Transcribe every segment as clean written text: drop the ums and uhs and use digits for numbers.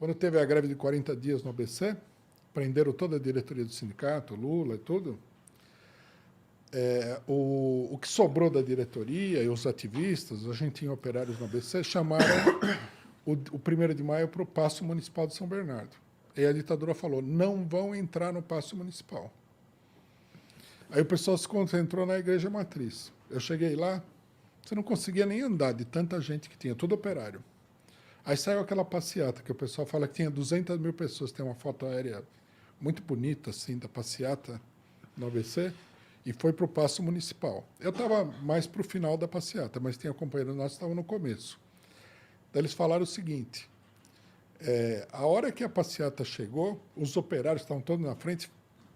Quando teve a greve de 40 dias no ABC, prenderam toda a diretoria do sindicato, Lula e tudo, o que sobrou da diretoria e os ativistas, os agentes operários no ABC, chamaram o 1º de maio para o Paço Municipal de São Bernardo. E a ditadura falou, não vão entrar no Paço Municipal. Aí o pessoal se concentrou na Igreja Matriz. Eu cheguei lá, você não conseguia nem andar de tanta gente que tinha, tudo operário. Aí saiu aquela passeata, que o pessoal fala que tinha 200 mil pessoas, tem uma foto aérea muito bonita, assim, da passeata no ABC, e foi para o Paço Municipal. Eu estava mais para o final da passeata, mas tinha companheiro nosso que estava no começo. Daí eles falaram o seguinte, a hora que a passeata chegou, os operários estavam todos na frente,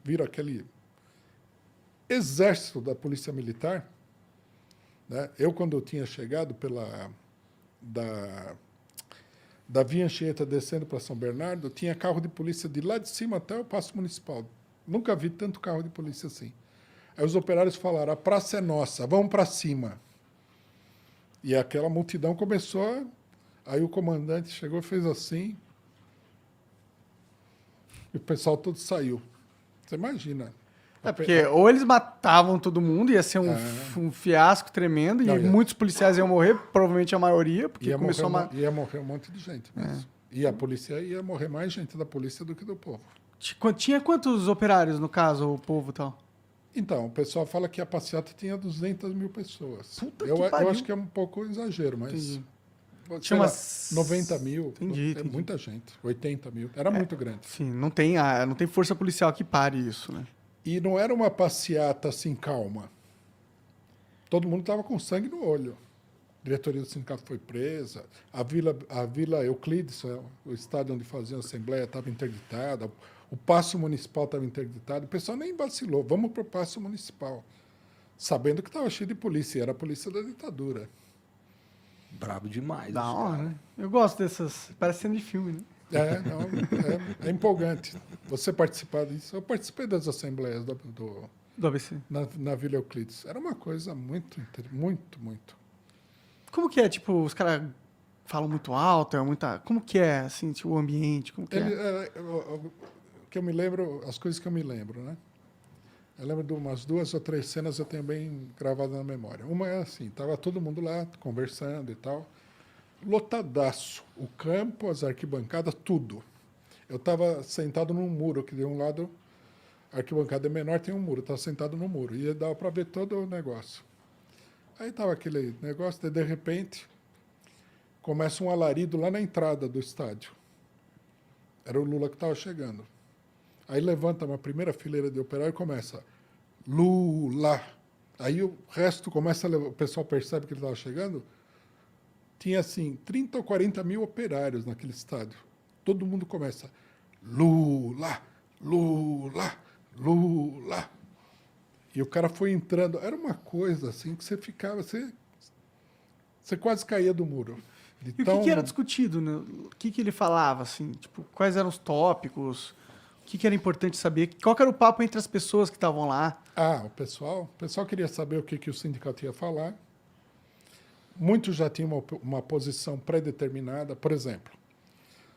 viram aquele exército da Polícia Militar, né? Eu, quando eu tinha chegado da Via Anchieta descendo para São Bernardo, tinha carro de polícia de lá de cima até o Paço Municipal. Nunca vi tanto carro de polícia assim. Aí os operários falaram, a praça é nossa, vamos para cima. E aquela multidão começou, aí o comandante chegou e fez assim, e o pessoal todo saiu. Você imagina. Porque ou eles matavam todo mundo, ia ser um fiasco tremendo, e muitos policiais iam morrer, provavelmente a maioria, porque começou ia morrer um monte de gente mesmo. E a polícia ia morrer mais gente da polícia do que do povo. Tinha quantos operários, no caso, o povo e tal? Então, o pessoal fala que a passeata tinha 200 mil pessoas. Puta eu que pariu. acho que é um pouco exagero, mas... Entendi. Tinha umas 90 mil, entendi. Muita gente, 80 mil, era muito grande. Sim, não tem força policial que pare isso, né? E não era uma passeata assim calma. Todo mundo estava com sangue no olho. A diretoria do sindicato foi presa, a Vila Euclides, o estádio onde faziam a assembleia, estava interditada, o Paço Municipal estava interditado, o pessoal nem vacilou, vamos para o Paço Municipal, sabendo que estava cheio de polícia, era a polícia da ditadura. Brabo demais. Da hora, né? Eu gosto dessas, parece cena de filme, né? É empolgante você participar disso. Eu participei das assembleias do ABC. Na Vila Euclides. Era uma coisa muito. Como que é? Tipo, os caras falam muito alto, como que é, assim, tipo, o ambiente? Como que é? O que eu me lembro, as coisas que eu me lembro, né? Eu lembro de umas 2 ou 3 cenas eu tenho bem gravado na memória. Uma é assim, tava todo mundo lá conversando e tal. Lotadaço. O campo, as arquibancadas, tudo. Eu estava sentado num muro, que de um lado a arquibancada é menor, tem um muro. Eu estava sentado no muro e dava para ver todo o negócio. Aí estava aquele negócio, de repente, começa um alarido lá na entrada do estádio. Era o Lula que estava chegando. Aí levanta uma primeira fileira de operário e começa Lula. Aí o resto começa a levar, o pessoal percebe que ele estava chegando. Tinha, assim, 30 ou 40 mil operários naquele estádio. Todo mundo começa, Lula, Lula, Lula. E o cara foi entrando. Era uma coisa, assim, que você ficava... Você quase caía do muro. E o que era discutido? Né? O que ele falava, assim? Tipo, quais eram os tópicos? O que era importante saber? Qual que era o papo entre as pessoas que estavam lá? O pessoal queria saber o que o sindicato ia falar. Muitos já tinham uma posição pré-determinada. Por exemplo,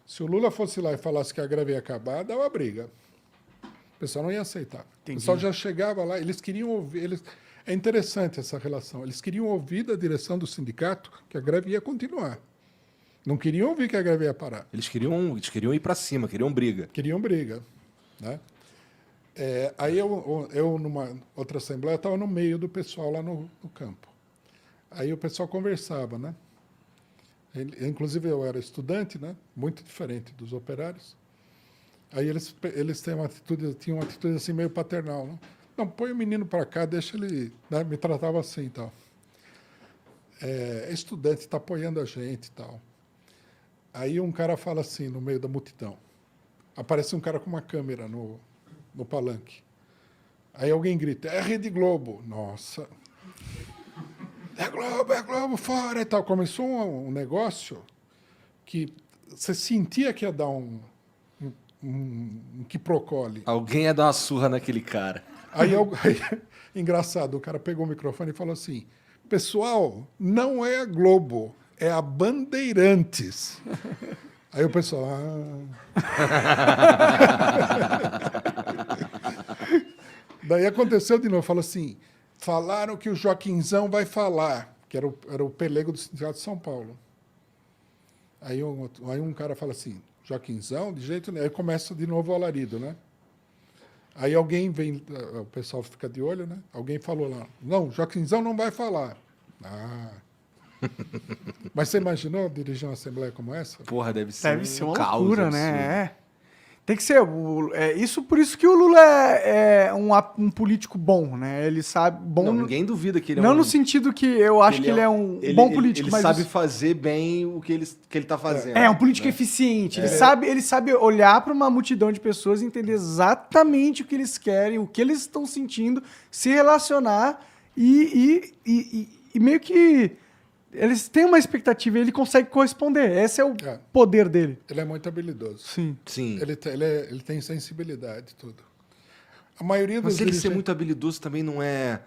se o Lula fosse lá e falasse que a greve ia acabar, dava briga. O pessoal não ia aceitar. Entendi. O pessoal já chegava lá, eles queriam ouvir... É interessante essa relação. Eles queriam ouvir da direção do sindicato que a greve ia continuar. Não queriam ouvir que a greve ia parar. Eles queriam ir para cima, queriam briga. Queriam briga. Né? Aí eu, numa outra assembleia, estava no meio do pessoal lá no campo. Aí o pessoal conversava, né? Inclusive eu era estudante, né? Muito diferente dos operários. Aí eles tinham uma atitude assim meio paternal, né? Não, põe o menino para cá, deixa ele... Né? Me tratava assim e tal. Estudante, está apoiando a gente e tal. Aí um cara fala assim, no meio da multidão. Aparece um cara com uma câmera no palanque. Aí alguém grita, é Rede Globo. Nossa... É Globo, fora e tal. Começou um negócio que você sentia que ia dar um quiprocole. Alguém ia dar uma surra naquele cara. Aí, engraçado, o cara pegou o microfone e falou assim, pessoal, não é a Globo, é a Bandeirantes. Aí o pessoal, Daí aconteceu de novo, falou assim, falaram que o Joaquinzão vai falar, que era o pelego do Sindicato de São Paulo. Aí um cara fala assim, Joaquinzão? De jeito nenhum. Aí começa de novo o alarido, né? Aí alguém vem, o pessoal fica de olho, né? Alguém falou lá, não, Joaquinzão não vai falar. Mas você imaginou dirigir uma assembleia como essa? Porra, deve ser Deve ser um uma caos loucura, absurdo. né? É. Tem que ser. Por isso que o Lula é um político bom, né? Ele sabe. Bom, Não, ninguém duvida que ele é não um... no sentido que eu acho que ele é um bom político, Ele mas sabe fazer bem o que ele tá fazendo. é um político eficiente. Ele sabe olhar para uma multidão de pessoas e entender exatamente o que eles querem, o que eles estão sentindo, se relacionar e meio que eles têm uma expectativa e ele consegue corresponder. Esse é o poder dele. Ele é muito habilidoso. Sim. Sim. Ele tem sensibilidade e tudo. A maioria dos Mas ele ser dirigentes- muito habilidoso também não é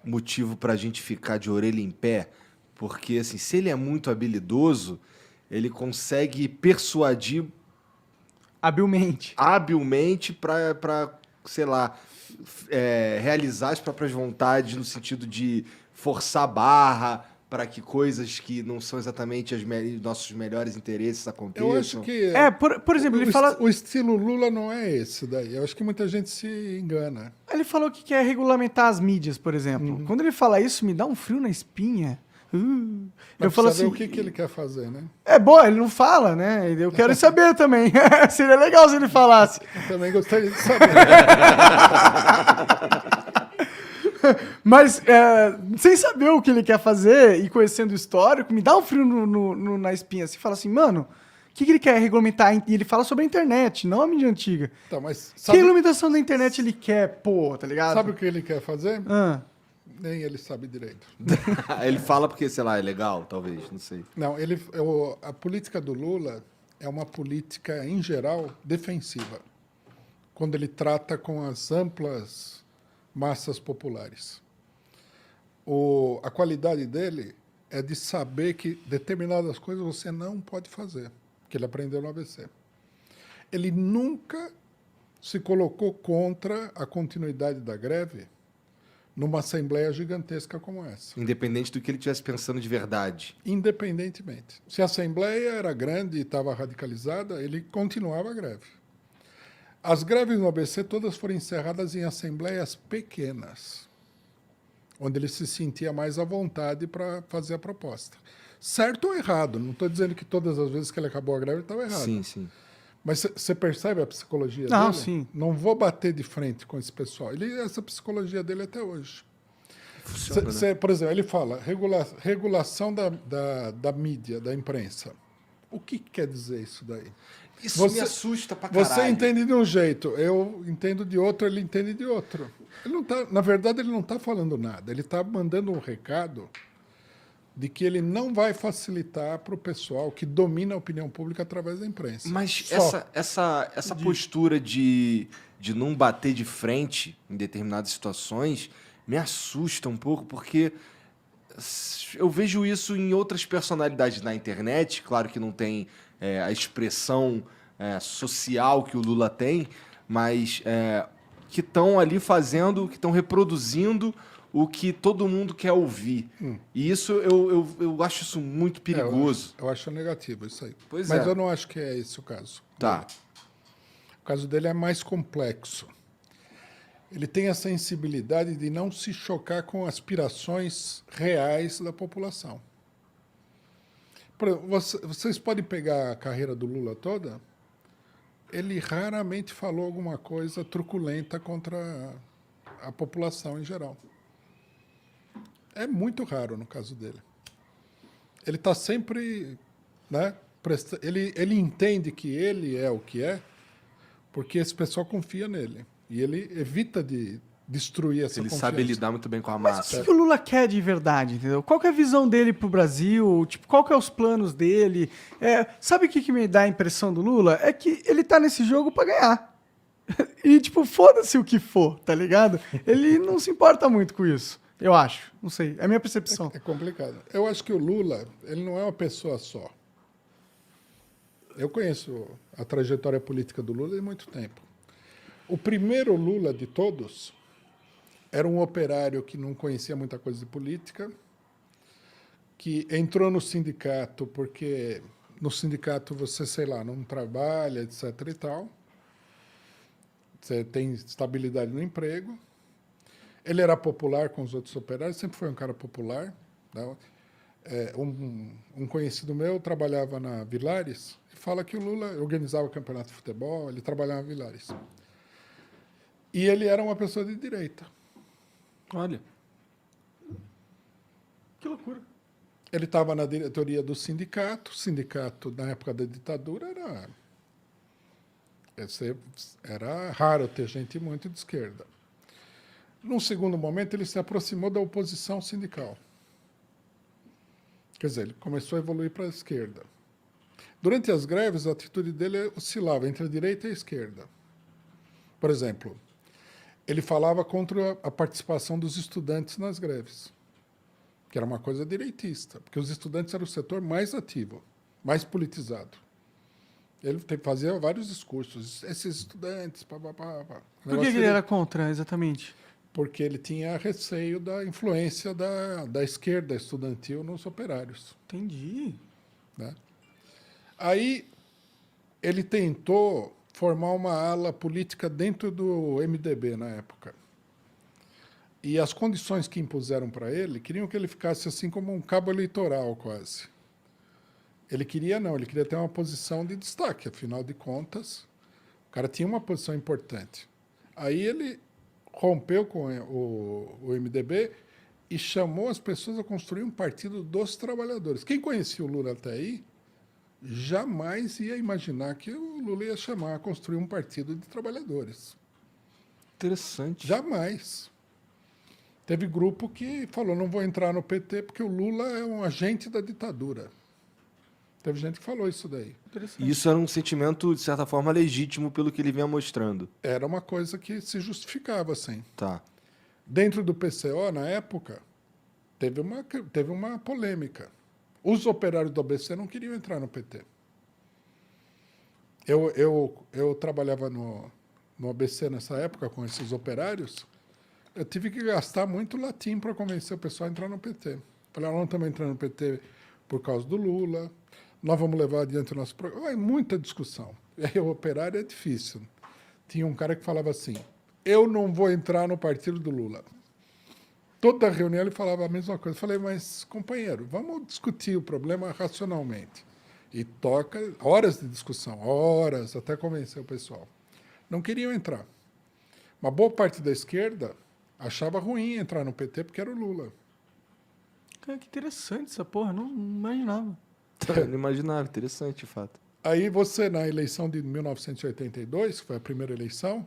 motivo pra gente ficar de orelha em pé, porque assim, se ele é muito habilidoso, ele consegue persuadir Habilmente. habilmente pra sei lá, realizar as próprias vontades no sentido de forçar a barra para que coisas que não são exatamente nossos melhores interesses aconteçam. Eu acho que... Por exemplo, ele fala. O estilo Lula não é esse daí. Eu acho que muita gente se engana. Ele falou que quer regulamentar as mídias, por exemplo. Quando ele fala isso, me dá um frio na espinha. Mas Eu falo precisa assim. ver o que ele quer fazer, né? É bom, ele não fala, né? Eu quero saber também. Seria legal se ele falasse. Eu também gostaria de saber. Mas, sem saber o que ele quer fazer e conhecendo o histórico, me dá um frio na espinha. Você fala assim, mano, o que ele quer regulamentar? E ele fala sobre a internet, não a mídia antiga. Tá, mas Que sabe, regulamentação da internet ele quer, pô, tá ligado? sabe o que ele quer fazer? Ah, Nem ele sabe direito. Ele fala porque, sei lá, é legal, talvez, não sei. Não, a política do Lula é uma política, em geral, defensiva. Quando ele trata com as amplas massas populares. A qualidade dele é de saber que determinadas coisas você não pode fazer, que ele aprendeu no ABC. Ele nunca se colocou contra a continuidade da greve numa assembleia gigantesca como essa. Independente do que ele estivesse pensando de verdade. Independentemente. Se a assembleia era grande e estava radicalizada, ele continuava a greve. As greves no ABC todas foram encerradas em assembleias pequenas, onde ele se sentia mais à vontade para fazer a proposta. Certo ou errado, não estou dizendo que todas as vezes que ele acabou a greve estava errado. Sim, sim. Mas você percebe a psicologia Não, dele? sim. Não vou bater de frente com esse pessoal. Essa psicologia dele até hoje. Funciona, né? Por exemplo, ele fala regulação da mídia, da imprensa. O que quer dizer isso daí? Isso me assusta pra caralho. Você entende de um jeito, eu entendo de outro, ele entende de outro. Na verdade, ele não está falando nada. Ele está mandando um recado de que ele não vai facilitar para o pessoal que domina a opinião pública através da imprensa. Mas Só. essa postura de não bater de frente em determinadas situações me assusta um pouco, porque eu vejo isso em outras personalidades na internet, claro que não tem a expressão social que o Lula tem, mas que estão ali fazendo, que estão reproduzindo o que todo mundo quer ouvir. E isso eu acho isso muito perigoso. Eu acho negativo isso aí. Pois Mas é. eu não acho que é esse o caso. Tá. O caso dele é mais complexo. Ele tem a sensibilidade de não se chocar com aspirações reais da população. Por exemplo, vocês podem pegar a carreira do Lula toda, ele raramente falou alguma coisa truculenta contra a população em geral. É muito raro no caso dele. Ele está sempre... Né, ele entende que ele é o que é, porque esse pessoal confia nele. E ele evita de destruir essa Ele confiança. sabe lidar muito bem com a mas massa. o que o Lula quer de verdade, entendeu? Qual que é a visão dele pro Brasil? Tipo, qual que é os planos dele? Sabe o que me dá a impressão do Lula? É que ele tá nesse jogo para ganhar. E, tipo, foda-se o que for, tá ligado? Ele não se importa muito com isso. Eu acho. Não sei. É a minha percepção. É complicado. Eu acho que o Lula, ele não é uma pessoa só. eu conheço a trajetória política do Lula há muito tempo. O primeiro Lula de todos era um operário que não conhecia muita coisa de política, que entrou no sindicato porque no sindicato você, sei lá, não trabalha, etc. e tal. Você tem estabilidade no emprego. Ele era popular com os outros operários, sempre foi um cara popular. Né? Um conhecido meu trabalhava na Vilares e fala que o Lula organizava o campeonato de futebol, ele trabalhava na Vilares. E ele era uma pessoa de direita. Olha. Que loucura. Ele estava na diretoria do sindicato. O sindicato, na época da ditadura, era raro ter gente muito de esquerda. Num segundo momento, ele se aproximou da oposição sindical. Quer dizer, ele começou a evoluir para a esquerda. Durante as greves, a atitude dele oscilava entre a direita e a esquerda. Por exemplo, ele falava contra a participação dos estudantes nas greves, que era uma coisa direitista, porque os estudantes eram o setor mais ativo, mais politizado. Ele fazia vários discursos. Esses estudantes... Pá. Por que ele era contra, exatamente? Porque ele tinha receio da influência da esquerda estudantil nos operários. Entendi. Né? Aí ele tentou formar uma ala política dentro do MDB na época. E as condições que impuseram para ele queriam que ele ficasse assim como um cabo eleitoral quase. Ele queria ter uma posição de destaque, afinal de contas, o cara tinha uma posição importante. Aí ele rompeu com o MDB e chamou as pessoas a construir um partido dos trabalhadores. Quem conhecia o Lula até aí jamais ia imaginar que o Lula ia chamar a construir um partido de trabalhadores. Interessante. Jamais. Teve grupo que falou, não vou entrar no PT porque o Lula é um agente da ditadura. Teve gente que falou isso daí. E isso era um sentimento, de certa forma, legítimo pelo que ele vinha mostrando. Era uma coisa que se justificava, assim. Tá. Dentro do PCO, na época, teve uma polêmica. Os operários do ABC não queriam entrar no PT. Eu trabalhava no ABC nessa época com esses operários. Eu tive que gastar muito latim para convencer o pessoal a entrar no PT. Falei, nós não estamos entrando no PT por causa do Lula, nós vamos levar adiante o nosso programa. Muita discussão. E aí o operário é difícil. Tinha um cara que falava assim, eu não vou entrar no partido do Lula. Toda reunião ele falava a mesma coisa. Eu falei, mas, companheiro, vamos discutir o problema racionalmente. E toca horas de discussão, horas, até convencer o pessoal. Não queriam entrar. Uma boa parte da esquerda achava ruim entrar no PT porque era o Lula. Cara, que interessante essa porra, não imaginava. Não imaginava, interessante, de fato. Aí você, na eleição de 1982, que foi a primeira eleição,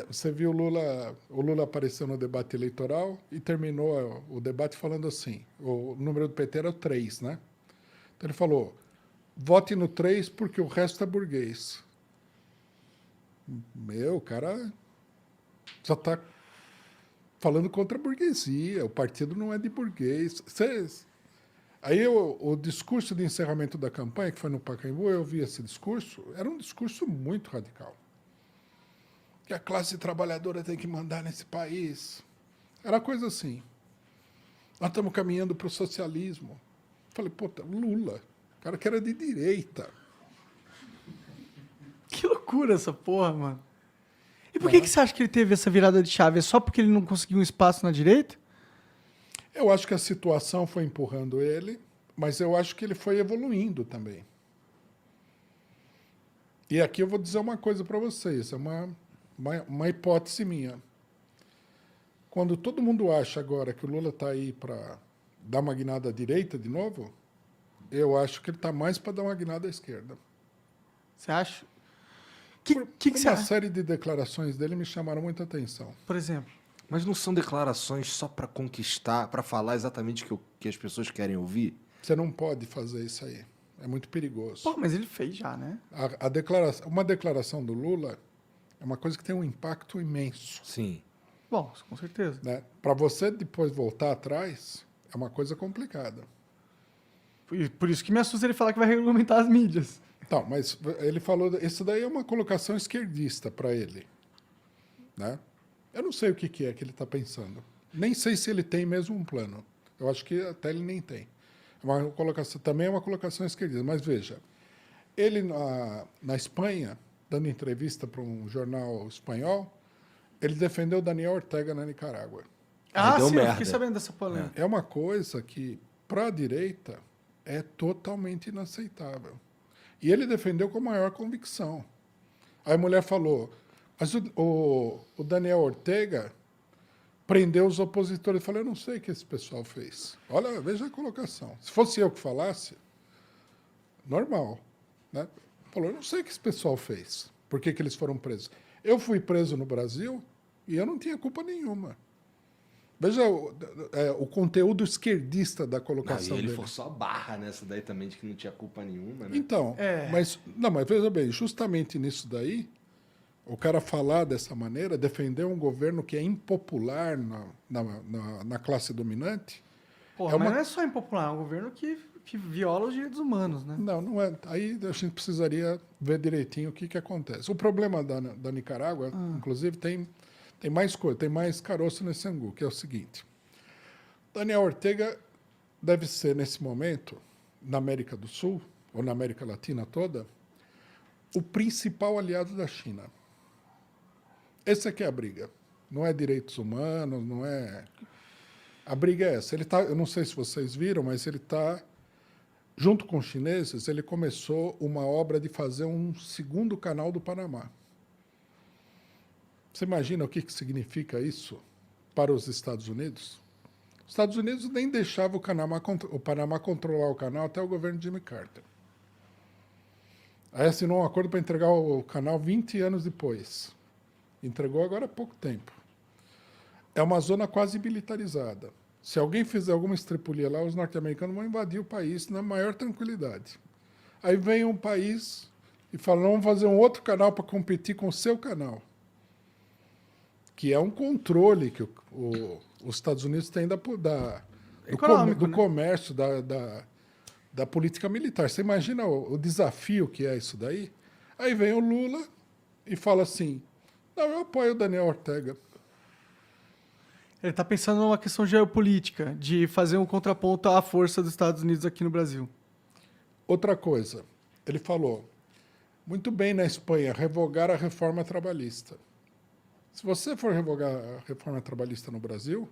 você viu o Lula apareceu no debate eleitoral e terminou o debate falando assim, o número do PT era o 3, né? Então ele falou, vote no 3 porque o resto é burguês. O cara só está falando contra a burguesia, o partido não é de burguês. Aí o discurso de encerramento da campanha, que foi no Pacaembu, eu vi esse discurso, era um discurso muito radical. Que a classe trabalhadora tem que mandar nesse país. Era coisa assim. Nós estamos caminhando para o socialismo. Falei, puta, Lula, o cara que era de direita. Que loucura essa porra, mano. E por que você acha que ele teve essa virada de chave? É só porque ele não conseguiu um espaço na direita? Eu acho que a situação foi empurrando ele, mas eu acho que ele foi evoluindo também. E aqui eu vou dizer uma coisa para vocês, é uma hipótese minha. Quando todo mundo acha agora que o Lula está aí para dar uma guinada à direita de novo, eu acho que ele está mais para dar uma guinada à esquerda. Você acha? Uma série de declarações dele me chamaram muita atenção. Por exemplo? Mas não são declarações só para conquistar, para falar exatamente o que as pessoas querem ouvir? Você não pode fazer isso aí. É muito perigoso. Pô, mas ele fez já, né? Uma declaração do Lula é uma coisa que tem um impacto imenso. Sim. Bom, com certeza. Né? Para você depois voltar atrás, é uma coisa complicada. E por isso que me assusta ele falar que vai regulamentar as mídias. Então, mas ele falou, isso daí é uma colocação esquerdista para ele, né? Eu não sei o que é que ele está pensando. Nem sei se ele tem mesmo um plano. Eu acho que até ele nem tem. Uma colocação, também é uma colocação esquerdista. Mas veja, ele na Espanha, dando entrevista para um jornal espanhol, ele defendeu Daniel Ortega na Nicarágua. Ah, deu sim, eu merda. fiquei sabendo dessa polêmica. É uma coisa que, para a direita, é totalmente inaceitável. E ele defendeu com maior convicção. Aí a mulher falou, mas o Daniel Ortega prendeu os opositores. Eu falei, eu não sei o que esse pessoal fez. Olha, veja a colocação. Se fosse eu que falasse, normal. Né? Falou, eu não sei o que esse pessoal fez. Por que eles foram presos? Eu fui preso no Brasil e eu não tinha culpa nenhuma. Veja o conteúdo esquerdista da Não, colocação e ele dele. forçou a barra nessa daí também, de que não tinha culpa nenhuma, né? Então, É. mas veja bem, justamente nisso daí, o cara falar dessa maneira, defender um governo que é impopular na classe dominante, Porra, É uma- mas não é só impopular, é um governo que viola os direitos humanos, né? não é. Aí a gente precisaria ver direitinho o que acontece. O problema da Nicarágua, inclusive, tem mais coisa, tem mais caroço nesse angu, que é o seguinte. Daniel Ortega deve ser, nesse momento, na América do Sul, ou na América Latina toda, o principal aliado da China. Essa é que é a briga. Não é direitos humanos, não é... A briga é essa. Ele tá, eu não sei se vocês viram, mas ele está, junto com os chineses, ele começou uma obra de fazer um segundo canal do Panamá. Você imagina o que significa isso para os Estados Unidos? Os Estados Unidos nem deixavam o Panamá controlar o canal até o governo de Jimmy Carter. Aí assinou um acordo para entregar o canal 20 anos depois. Entregou agora há pouco tempo. É uma zona quase militarizada. Se alguém fizer alguma estripulia lá, os norte-americanos vão invadir o país na maior tranquilidade. Aí vem um país e fala, vamos fazer um outro canal para competir com o seu canal. Que é um controle que os Estados Unidos têm Econômico, do né? comércio, da política militar. Você imagina o desafio que é isso daí? Aí vem o Lula e fala assim, não, eu apoio o Daniel Ortega. Ele tá pensando numa questão geopolítica, de fazer um contraponto à força dos Estados Unidos aqui no Brasil. Outra coisa, ele falou, muito bem na Espanha, revogar a reforma trabalhista. Se você for revogar a reforma trabalhista no Brasil,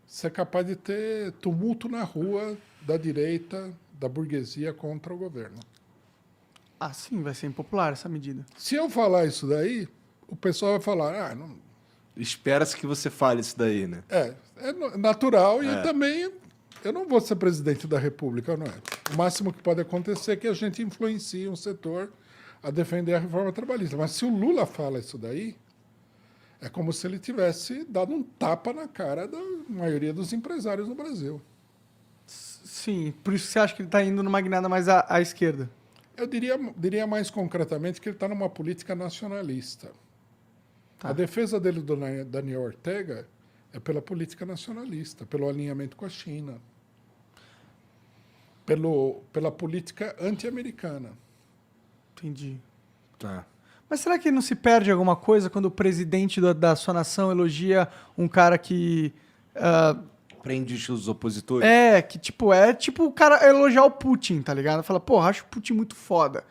você é capaz de ter tumulto na rua da direita, da burguesia contra o governo. Ah, sim, vai ser impopular essa medida. Se eu falar isso daí, o pessoal vai falar, não, Espera-se que você fale isso daí, né? é natural e também eu não vou ser presidente da República, não é? O máximo que pode acontecer é que a gente influencie um setor a defender a reforma trabalhista. Mas se o Lula fala isso daí, é como se ele tivesse dado um tapa na cara da maioria dos empresários no Brasil. Sim, por isso que você acha que ele tá indo numa guinada mais à esquerda. Eu diria mais concretamente que ele está numa política nacionalista. Tá. A defesa dele do Daniel Ortega é pela política nacionalista, pelo alinhamento com a China, pela política anti-americana. Entendi. Tá. Mas será que não se perde alguma coisa quando o presidente da sua nação elogia um cara que... Prende os opositores. que é tipo o cara elogiar o Putin, tá ligado? Fala, porra, acho o Putin muito foda.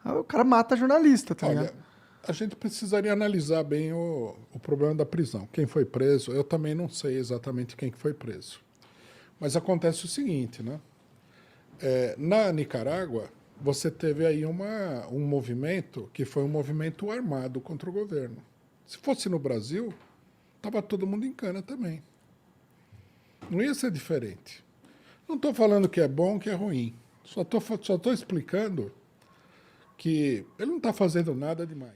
Aí o cara mata jornalista, tá ligado? Olha, a gente precisaria analisar bem o problema da prisão. Quem foi preso, eu também não sei exatamente quem que foi preso. Mas acontece o seguinte, né? Na Nicarágua, você teve aí um movimento que foi um movimento armado contra o governo. Se fosse no Brasil, estava todo mundo em cana também. Não ia ser diferente. Não estou falando que é bom, que é ruim. Só estou explicando que ele não está fazendo nada demais.